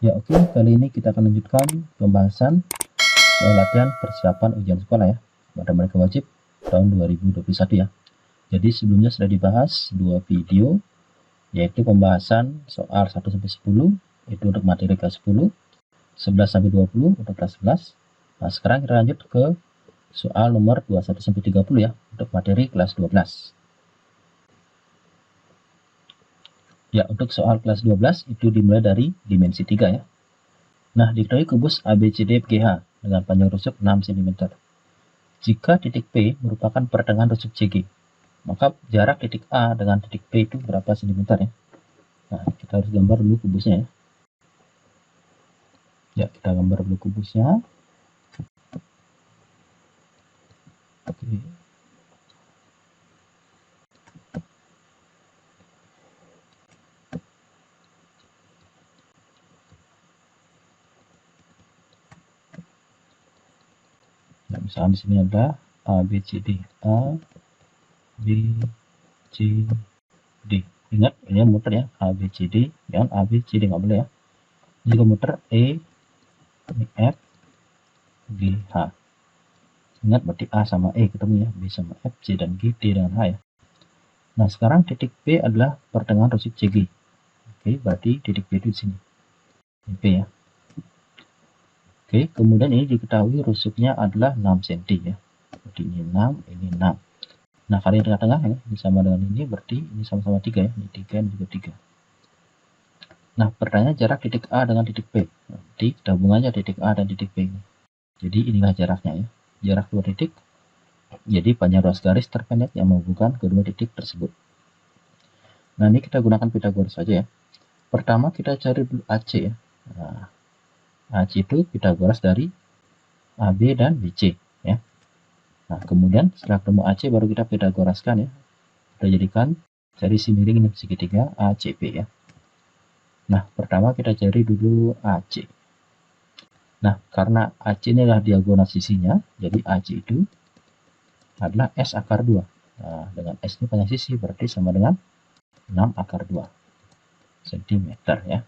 Ya oke, kali ini kita akan lanjutkan pembahasan soal latihan persiapan ujian sekolah ya pada mereka wajib tahun 2021 ya. Jadi sebelumnya sudah dibahas dua video, yaitu pembahasan soal 1-10 itu untuk materi kelas 10, 11-20 untuk kelas 11. Nah sekarang kita lanjut ke soal nomor 21-30 ya untuk materi kelas 12. Ya, untuk soal kelas 12 itu dimulai dari dimensi 3 ya. Nah, diketahui kubus ABCD FGH dengan panjang rusuk 6 cm. Jika titik P merupakan pertengahan rusuk CG, maka jarak titik A dengan titik P itu berapa cm ya? Nah, kita harus gambar dulu kubusnya ya. Ya, kita gambar dulu kubusnya. Oke. Nah, misalnya di sini ada ABCD, A, B, C, D. Ingat, ini muter ya, ABCD, jangan ABCD nggak boleh ya. Ini juga muter E, F, G, H. Ingat berarti A sama E ketemu ya, B sama F, C dan G, D dengan H ya. Nah, sekarang titik P adalah pertengahan rusuk CG. Oke, berarti titik P itu di sini. Ini P ya. Oke, kemudian ini diketahui rusuknya adalah 6 cm ya. Berarti ini 6, ini 6. Nah, kali ini tengah-tengah ya, ini sama dengan ini, berarti ini sama-sama 3 ya. Ini 3, ini juga 3. Nah, pertanyaan jarak titik A dengan titik P. Berarti kita hubungannya titik A dan titik P ini. Jadi inilah jaraknya ya. Jarak dua titik. Jadi panjang ruas garis terpendek yang menghubungkan kedua titik tersebut. Nah, ini kita gunakan Pythagoras saja ya. Pertama kita cari dulu AC ya. Nah, AC itu Pythagoras dari AB dan BC ya. Nah, kemudian setelah ketemu AC baru kita Pythagoraskan ya. Kita jadikan cari si miring ini segitiga ACP ya. Nah, pertama kita cari dulu AC. Nah, karena AC ini adalah diagonal sisinya, jadi AC itu adalah S akar 2. Nah, dengan S ini panjang sisi berarti sama dengan 6 akar 2 cm ya.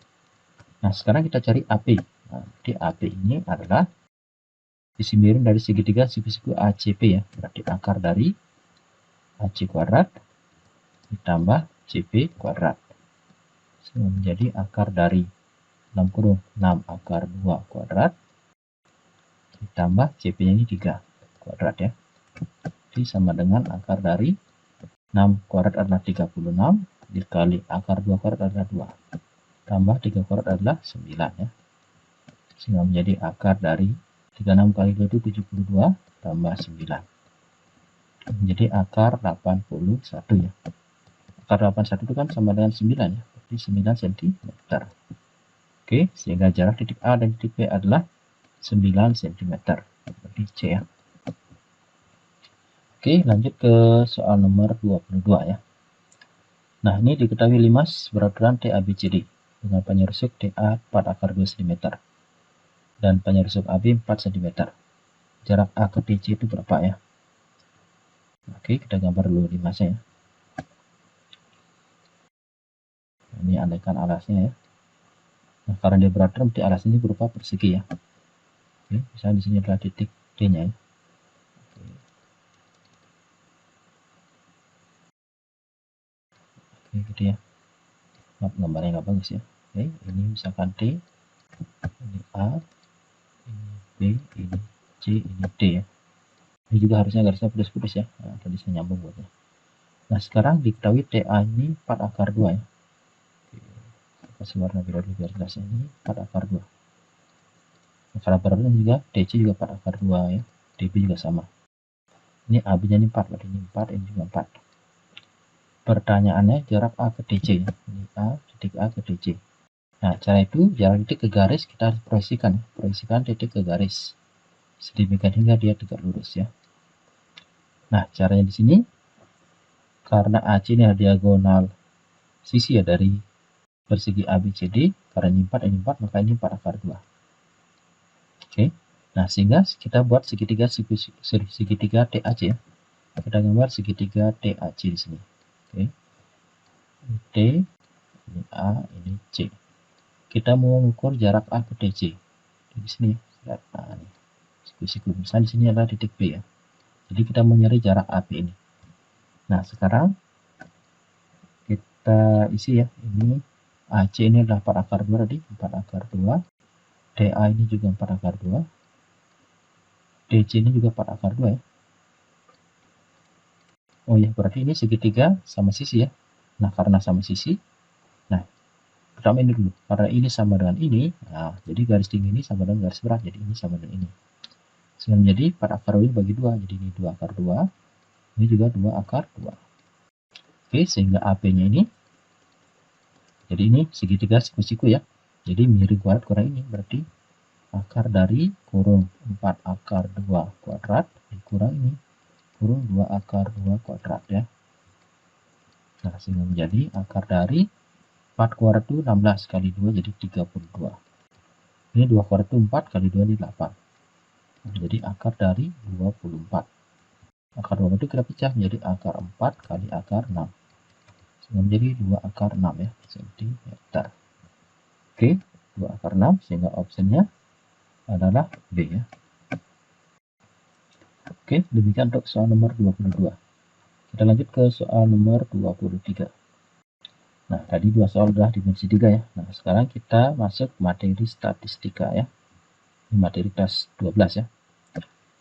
Nah, sekarang kita cari AP. Nah, jadi AP ini adalah sisi miring dari segitiga siku-siku ACP ya. Berarti akar dari AC kuadrat ditambah CP kuadrat. Sehingga menjadi akar dari 6 akar 2 kuadrat ditambah CP-nya ini 3 kuadrat ya. Jadi sama dengan akar dari 6 kuadrat adalah 36 dikali akar 2 kuadrat adalah 2 tambah 3 kuadrat adalah 9 ya. Sehingga menjadi akar dari 36 kali 2 itu 72 tambah 9. Menjadi akar 81 ya. Akar 81 itu kan sama dengan 9 ya. Berarti 9 cm. Oke, sehingga jarak titik A dan titik B adalah 9 cm. Berarti C ya. Oke, lanjut ke soal nomor 22 ya. Nah, ini diketahui limas beraturan TABCD dengan panjang rusuk TA 4 akar 2 cm dan panjang rusuk AB 4 cm. Jarak A ke DC itu berapa ya? Oke, kita gambar dulu limasnya ya. Ini andaikan alasnya ya. Nah, karena dia beraturan berarti alas ini berupa persegi ya. Oke, misalnya di sini adalah titik D-nya ya. Oke, gitu ya. Gambarnya nggak bagus ya. Oke, ini misalkan T, ini A, ini B, ini C, ini D ya. Ini juga harusnya garisnya putus-putus ya. Nah, tadi saya nyambung buatnya. Nah, sekarang diketahui TA ini 4 akar 2 ya. Oke, kasih warna biru dulu biar jelasnya. Ini 4 akar 2. Akar berarti juga DC juga 4 akar 2 ya. DB juga sama. Ini AB-nya ini 4, berarti ini 4, ini juga 4. Pertanyaannya jarak A ke DC ya. Ini A, titik A ke DC. Nah, cara itu jarak titik ke garis kita harus proyeksikan ya. Proyeksikan titik ke garis. Sedemikian hingga dia tegak lurus ya. Nah, caranya di sini karena AC ini adalah diagonal sisi ya dari persegi ABCD, karena ini 4, ini 4, maka ini 4 akar 2. Oke. Nah, sehingga kita buat segitiga TAC ya. Kita gambar segitiga TAC di sini. Oke. T, ini A, ini C. kita mau mengukur jarak A ke DC. Di sini, nah, ini siku-siku. Misalnya di sini adalah titik B ya. Jadi kita mau nyari jarak AP ini. Nah, sekarang kita isi ya. Ini AC ini adalah 4 akar 2 tadi, 4 akar 2. DA ini juga 4 akar 2. DC ini juga 4 akar 2 ya. Oh ya, berarti ini segitiga sama sisi ya. Nah, karena sama sisi, nah, pertama ini dulu. Karena ini sama dengan ini, nah, jadi garis tinggi ini sama dengan garis berat. Jadi ini sama dengan ini. Sehingga menjadi 4 akar 2 bagi 2. Jadi ini 2 akar 2. Ini juga 2 akar 2. Oke, sehingga AP-nya ini, jadi ini segitiga siku-siku ya. Jadi miring kuadrat kurang ini, berarti akar dari kurung 4 akar 2 kuadrat dikurang ini, kurung 2 akar 2 kuadrat ya. Nah, sehingga menjadi akar dari 4 kuadrat itu 16 kali 2 jadi 32. Ini 2 kuadrat itu 4 kali 2 ini 8. Nah, jadi akar dari 24. Akar 24 itu kita pecah menjadi akar 4 kali akar 6. Sehingga menjadi 2 akar 6 ya, cm. Oke, 2 akar 6 sehingga optionnya adalah B ya. Oke, demikian untuk soal nomor 22. Kita lanjut ke soal nomor 23. Nah, tadi dua soal sudah dimensi 3 ya. Nah, sekarang kita masuk materi statistika ya. Ini materi kelas 12 ya.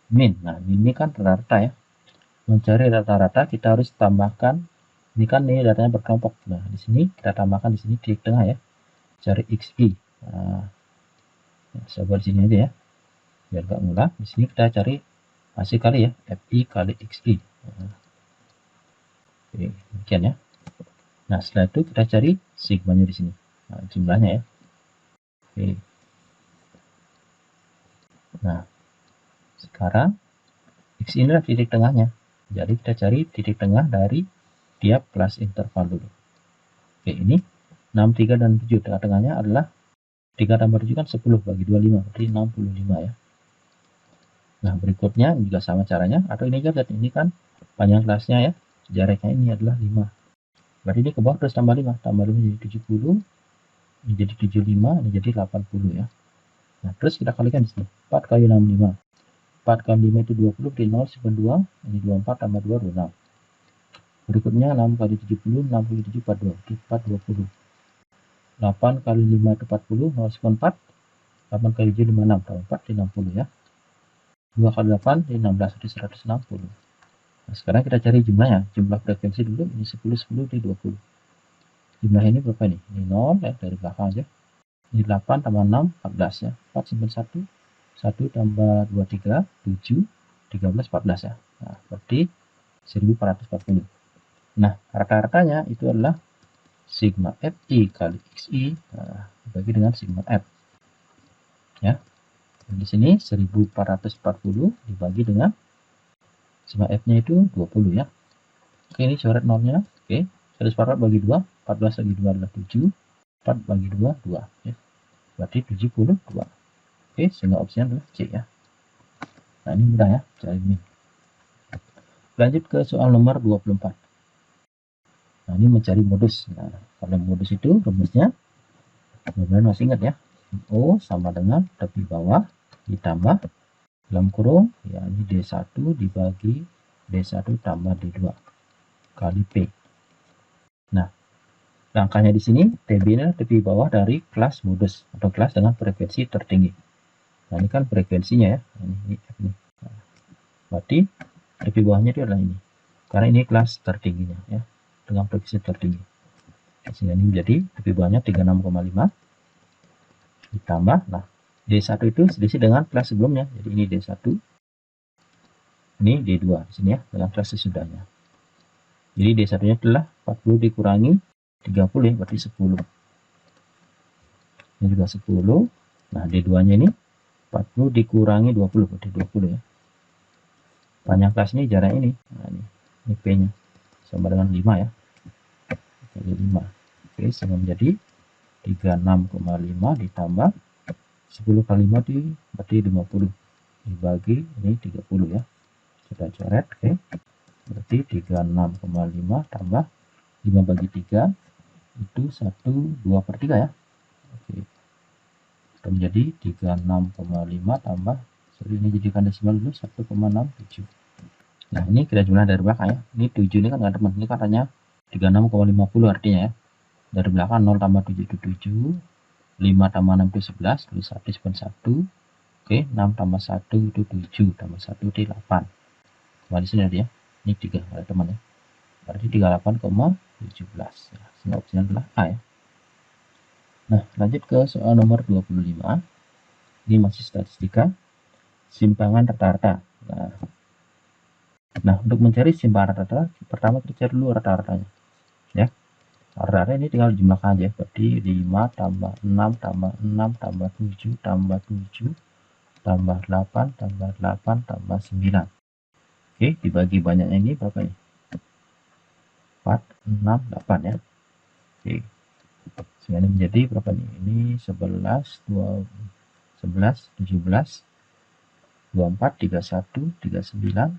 Min. Nah, min ini kan rata-rata ya. Mencari rata-rata kita harus tambahkan, ini kan ini datanya berkelompok. Nah, di sini kita tambahkan di sini titik tengah ya. Cari XI. Nah, saya buat di sini aja ya. Biar nggak ngulang. Di sini kita cari hasil kali ya, FI kali XI. Nah, oke, demikian ya. Nah, setelah itu kita cari sigmanya di sini. Nah, jumlahnya ya. Oke. Nah, sekarang X ini adalah titik tengahnya. Jadi kita cari titik tengah dari tiap kelas interval dulu. Oke, ini 6, 3, dan 7. Tengah-tengahnya adalah 3 tambah 7 kan 10 bagi 25. Berarti 65 ya. Nah, berikutnya juga sama caranya. Atau ini juga, ini kan panjang kelasnya ya. Jaraknya ini adalah 5. Berarti ini ke bawah terus tambah 5. Tambah 5 jadi 70. Ini jadi 75. Ini jadi 80 ya. Nah, terus kita kalikan di sini. 4 kali 6, 5. 4 kali 5 itu 20, berarti 0, simpan 2. Ini 24 tambah 2, 26. Berikutnya 6 kali 70, 6 kali 7, 42. 4, 20. 8 kali 5 itu 40, 0, simpan 4. 8 kali 7, 56. Tambah 4, 60 ya. 2 kali 8, 16, jadi 160. Nah, sekarang kita cari jumlahnya. Jumlah frekuensi dulu, ini 10, 10, ini 20. Jumlah ini berapa ini? Ini 0 ya, dari belakang aja. Ini 8 tambah 6, 14 ya. 4 simpan 1. 1 tambah 2, 3, 7, 13, 14 ya. Nah, berarti 1440. Nah, rata-ratanya itu adalah sigma FI kali XI dibagi dengan sigma F. Ya. Dan di sini 1440 dibagi dengan sigma F-nya itu 20 ya. Oke, ini coret nolnya. Oke, 140 bagi 2, 14 bagi 2 adalah 7. 4 bagi 2, 2 ya. Berarti 72. Oke, sehingga opsinya adalah C ya. Nah, ini mudah ya, cari min. Lanjut ke soal nomor 24. Nah, ini mencari modus. Nah, kalau modus itu rumusnya, mudah-mudahan masih ingat ya. O sama dengan tepi bawah ditambah dalam kurung, ya ini D1 dibagi D1 tambah D2 kali P. Nah, langkahnya di sini, TB ini tepi bawah dari kelas modus atau kelas dengan frekuensi tertinggi. Nah, ini kan frekuensinya ya. Ini F nih. Nah, berarti tepi bawahnya itu adalah ini. Karena ini kelas tertingginya ya, dengan frekuensi tertinggi. Sehingga ini menjadi tepi bawahnya 36,5 ditambah, nah D1 itu selisih dengan kelas sebelumnya. Jadi ini D1, ini D2 di sini ya, dengan kelas sesudahnya. Jadi D1-nya adalah 40 dikurangi 30 ya, berarti 10. Ini juga 10. Nah, D2-nya ini 40 dikurangi 20, berarti 20 ya. Panjang kelas ini jarak ini. Nah, ini P-nya sama dengan 5 ya. Kali 5. Oke, sehingga menjadi 36,5 ditambah 10 kali 5 berarti 50 dibagi ini 30 ya. Kita coret, oke. Berarti 36,5 tambah 5 bagi 3 itu 1/2/3 ya. Oke. menjadi 36,5 tambah, ini jadikan desimal dulu 1,67. Nah, ini kita jumlah dari belakang ya. Ini 7 ini kan nggak teman, ini katanya 36,50 artinya ya. Dari belakang 0 tambah 7 itu 7, 5 tambah 6 itu 11, tulis 1 Oke, 6 tambah 1 itu 7, tambah 1 itu 8. Kembali sini ya. Ini 3 ada teman ya. Berarti 38,17 ya. Sehingga opsinya adalah A ya. Nah, lanjut ke soal nomor 25. Ini masih statistika simpangan rata-rata. Nah, untuk mencari simpangan rata-rata, pertama kita cari dulu rata-ratanya. Ya. Rata-rata ini tinggal dijumlahkan aja. Berarti 5 tambah 6 tambah 6 tambah 7 tambah 7 tambah 8 tambah 8 tambah 9. Oke, dibagi banyaknya ini berapa nih? 4, 6, 8 ya. Oke. Sehingga ini menjadi berapa nih? Ini 11, 2, 11, 17, 24, 31, 39,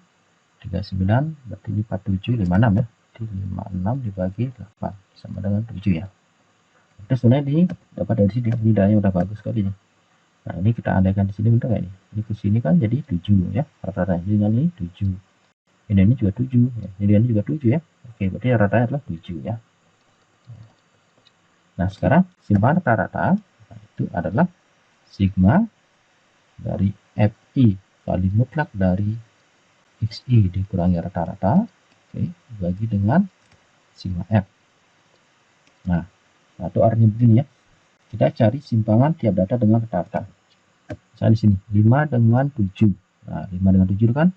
39, berarti ini 47, 56 ya. Jadi 56 dibagi 8 sama dengan 7 ya. Terus sebenarnya ini dapat dari sini, ini nilainya udah bagus sekali nih. Nah, ini kita andaikan di sini benar nggak ini? Ini ke sini kan jadi 7 ya. Rata-rata dengan ini 7. Ini juga 7 ya. Ini juga 7 ya. Oke, berarti rata-ratanya adalah 7 ya. Nah, sekarang simpangan rata-rata itu adalah sigma dari FI kali mutlak dari XI dikurangi rata-rata, oke, dibagi dengan sigma F. Nah, atau artinya begini ya. Kita cari simpangan tiap data dengan rata-rata. Misalnya di sini 5 dengan 7. Nah, 5 dengan 7 kan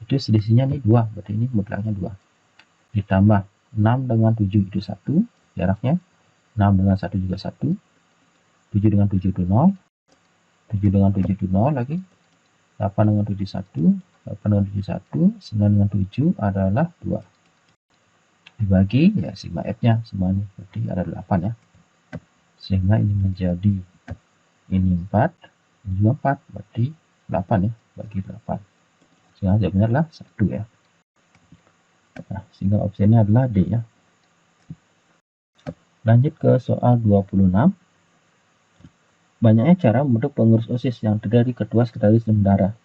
itu selisihnya nih 2, berarti ini mutlaknya 2. Ditambah 6 dengan 7 itu 1, jaraknya 6 dengan 1 juga 1. 7 dengan 7 itu 0. 7 dengan 7 itu 0 lagi. 8 dengan 7 1. 8 dengan 7 1. 9 dengan 7 adalah 2. Dibagi ya sigma F-nya semua ini. Berarti ada 8 ya. Sehingga ini menjadi ini 4. Ini juga 4. Berarti 8 ya. Bagi 8. Sehingga jawabannya adalah 1 ya. Nah, sehingga opsinya adalah D ya. Lanjut ke soal 26. Banyaknya cara membentuk pengurus OSIS yang terdiri dari ketua, sekretaris, dan bendahara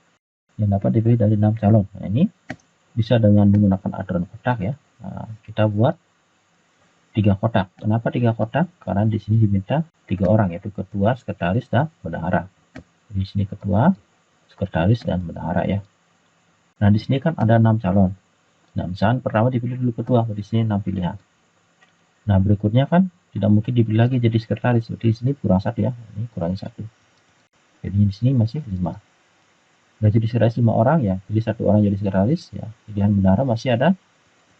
yang dapat dipilih dari 6 calon. Nah, ini bisa dengan menggunakan aturan kotak ya. Nah, kita buat 3 kotak. Kenapa 3 kotak? Karena di sini diminta 3 orang, yaitu ketua, sekretaris, dan bendahara. Di sini ketua, sekretaris, dan bendahara ya. Nah, di sini kan ada 6 calon. Nah, misalnya pertama dipilih dulu ketua, di sini 6 pilihan. Nah, berikutnya kan tidak mungkin dipilih lagi jadi sekretaris. Jadi di sini kurang 1 ya. Ini kurangi 1. Jadi di sini masih 5. Udah jadi sekretaris 5 orang ya, pilih 1 orang jadi sekretaris ya. Pilihan bendahara masih ada,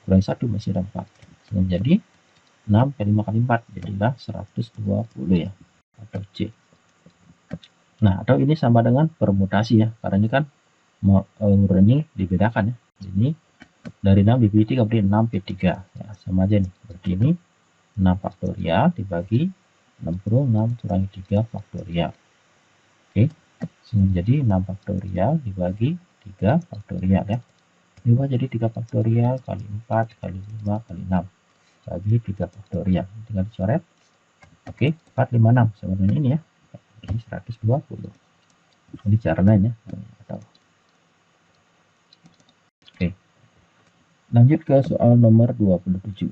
kurangi 1 masih ada 4. Jadi 6 kali 5 kali 4 jadilah 120 ya, atau C. Nah, atau ini sama dengan permutasi ya, karena ini kan urutan ini dibedakan ya. Ini dari 6 dipilih 3 berarti 6 P3 ya, sama aja nih. Berarti ini 6 faktorial dibagi 6 kurangi 3 faktorial. Oke, jadi 6 faktorial dibagi 3 faktorial ya. 5 jadi 3 faktorial kali 4 kali 5 kali 6 bagi 3 faktorial. Tinggal dicoret. Oke, 4, 5, 6 sama dengan ini ya. Ini 120. Ini cara lain ya. Oke. Lanjut ke soal nomor 27.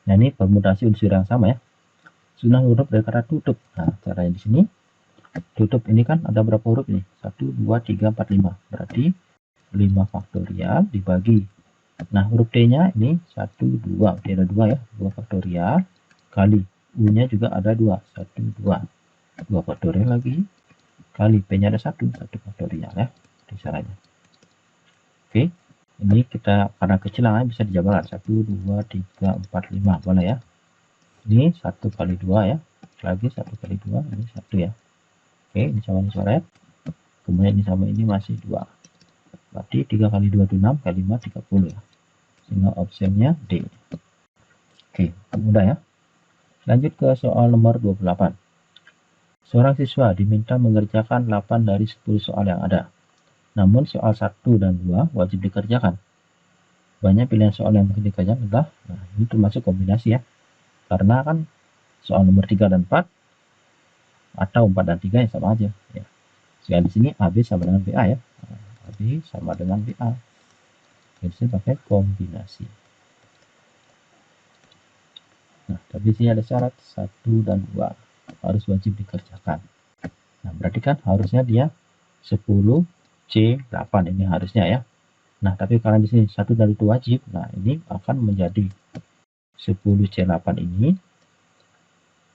Nah, ini permutasi unsur yang sama ya. Susunan huruf dari kata tutup. Nah, caranya di sini tutup ini kan ada berapa huruf ini? 1, 2, 3, 4, 5. Berarti 5 faktorial dibagi. Nah, huruf T-nya ini 1, 2. Berarti ada 2 ya. 2 faktorial kali U-nya juga ada 2. 1, 2. 2 faktorial lagi kali P-nya ada 1. 1 faktorial ya. Itu caranya. Oke. Ini kita karena kecil bisa dijabarkan. 1, 2, 3, 4, 5. Boleh ya. Ini 1 kali 2 ya. Lagi 1 kali 2. Ini 1 ya. Oke, ini sama dicoret. Kemudian ini sama ini masih 2. Berarti 3 kali 2 itu 6, kali 5 30 ya. Sehingga opsinya D. Oke, mudah ya. Lanjut ke soal nomor 28. Seorang siswa diminta mengerjakan 8 dari 10 soal yang ada. Namun soal 1 dan 2 wajib dikerjakan. Banyak pilihan soal yang mungkin dikerjakan adalah, nah, ini termasuk kombinasi ya. Karena kan soal nomor 3 dan 4 atau 4 dan 3 ya sama aja ya. Sehingga di sini AB sama dengan BA ya. AB sama dengan BA. Jadi sini pakai kombinasi. Nah, tapi di sini ada syarat 1 dan 2 harus wajib dikerjakan. Nah, berarti kan harusnya dia 10C8 ini harusnya ya. Nah, tapi karena di sini 1 dari 2 wajib, nah ini akan menjadi 10C8 ini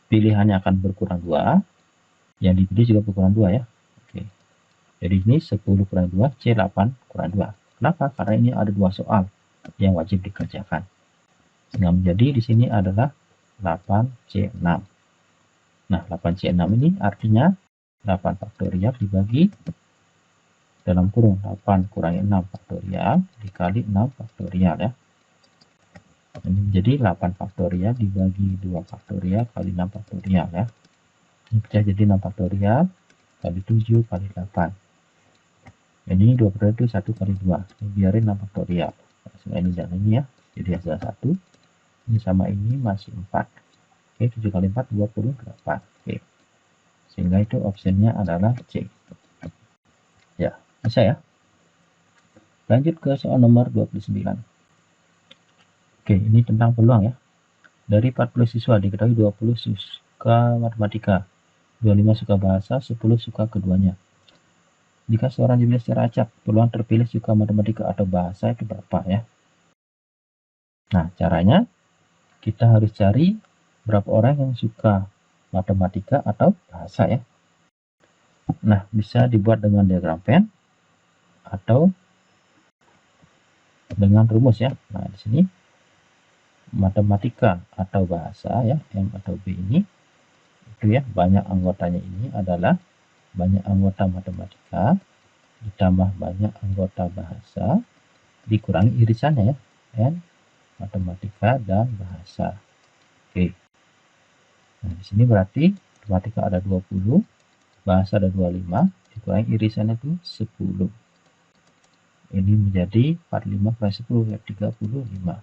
pilihannya akan berkurang 2, yang dipilih juga berkurang 2 ya. Oke. Jadi ini 10 kurang 2, C8 kurang 2. Kenapa? Karena ini ada 2 soal yang wajib dikerjakan. Sehingga menjadi di sini adalah 8C6. Nah, 8C6 ini artinya 8 faktorial dibagi dalam kurung 8 kurangi 6 faktorial dikali 6 faktorial ya. Ini menjadi 8 faktorial dibagi 2 faktorial kali 6 faktorial ya. Ini pecah jadi 6 faktorial kali 7 kali 8. Ini 2 faktorial itu 1 kali 2. Ini biarin 6 faktorial. Nah, ini dan ini ya. Jadi hasil 1. Ini sama ini masih 4. Oke, 7 kali 4 28. Oke. Sehingga itu opsinya adalah C. Ya, bisa ya. Lanjut ke soal nomor 29. Oke, ini tentang peluang ya. Dari 40 siswa diketahui 20 suka matematika, 25 suka bahasa, 10 suka keduanya. Jika seorang dipilih secara acak, peluang terpilih suka matematika atau bahasa itu berapa ya? Nah, caranya kita harus cari berapa orang yang suka matematika atau bahasa ya. Nah, bisa dibuat dengan diagram Venn atau dengan rumus ya. Nah, di sini matematika atau bahasa ya, M atau B ini itu ya, banyak anggotanya ini adalah banyak anggota matematika ditambah banyak anggota bahasa dikurangi irisannya ya, N matematika dan bahasa. Oke. Nah, di sini berarti matematika ada 20, bahasa ada 25, dikurangi irisannya itu 10. Ini menjadi 45 kurangi 10 ya 35.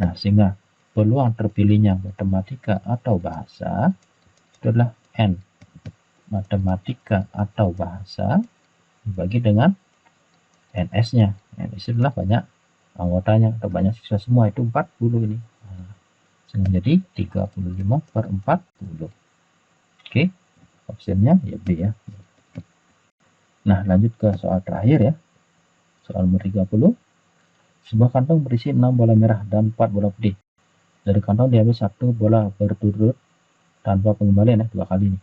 Nah, sehingga peluang terpilihnya matematika atau bahasa itu adalah N matematika atau bahasa dibagi dengan NS-nya. NS adalah banyak anggotanya atau banyak siswa semua, itu 40 ini. Nah, sehingga jadi 35 per 40. Oke, opsinya ya B ya. Nah, lanjut ke soal terakhir ya. Soal nomor 30. Sebuah kantong berisi 6 bola merah dan 4 bola putih. Dari kantong diambil 1 bola berturut tanpa pengembalian ya, 2 kali nih.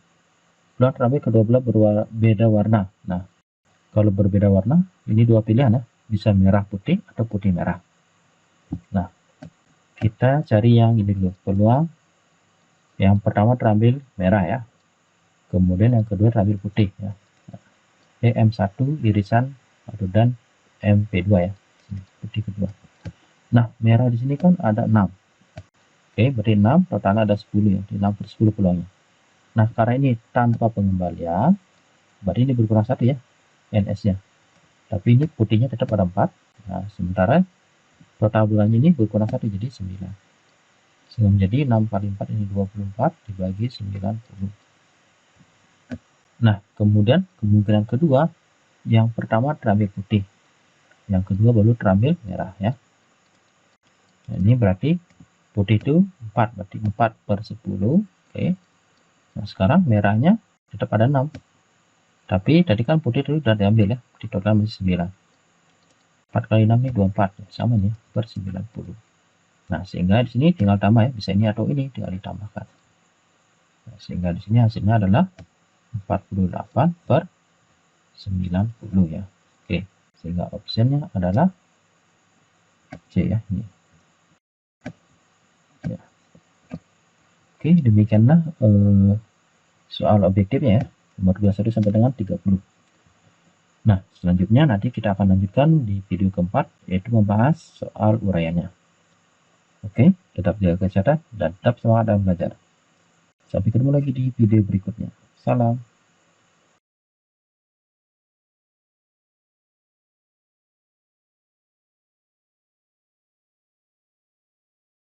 Peluang terambil kedua bola berbeda warna. Nah, kalau berbeda warna, ini 2 pilihan ya. Bisa merah putih atau putih merah. Nah, kita cari yang ini dulu. Peluang yang pertama terambil merah ya. Kemudian yang kedua terambil putih ya. M1 irisan atau dan MP2 ya. Putih kedua. Nah, merah di sini kan ada 6. Oke, berarti 6 totalnya ada 10 ya. 6 per 10 peluangnya. Nah, karena ini tanpa pengembalian, berarti ini berkurang 1 ya. NS-nya. Tapi ini putihnya tetap ada 4. Nah, sementara total bulannya ini berkurang 1 jadi 9. Sehingga menjadi 6 kali 4 ini 24 dibagi 90. Nah, kemudian kemungkinan kedua, yang pertama terambil putih. Yang kedua baru terambil merah ya. Nah, ini berarti putih itu 4, berarti 4 per 10. Oke. Nah, sekarang merahnya tetap ada 6. Tapi tadi kan putih itu sudah diambil ya. Di total masih 9. 4 kali 6 ini 24. Sama nih per 90. Nah, sehingga di sini tinggal tambah ya. Bisa ini atau ini tinggal ditambahkan. Nah, sehingga di sini hasilnya adalah 48 per 90 ya. Oke. Sehingga opsinya adalah C ya. Ini. Ya. Oke, demikianlah soal objektifnya ya. Nomor 21 sampai dengan 30. Nah, selanjutnya nanti kita akan lanjutkan di video keempat, yaitu membahas soal uraiannya. Oke, tetap jaga kesehatan dan tetap semangat dalam belajar. Sampai ketemu lagi di video berikutnya. Salam.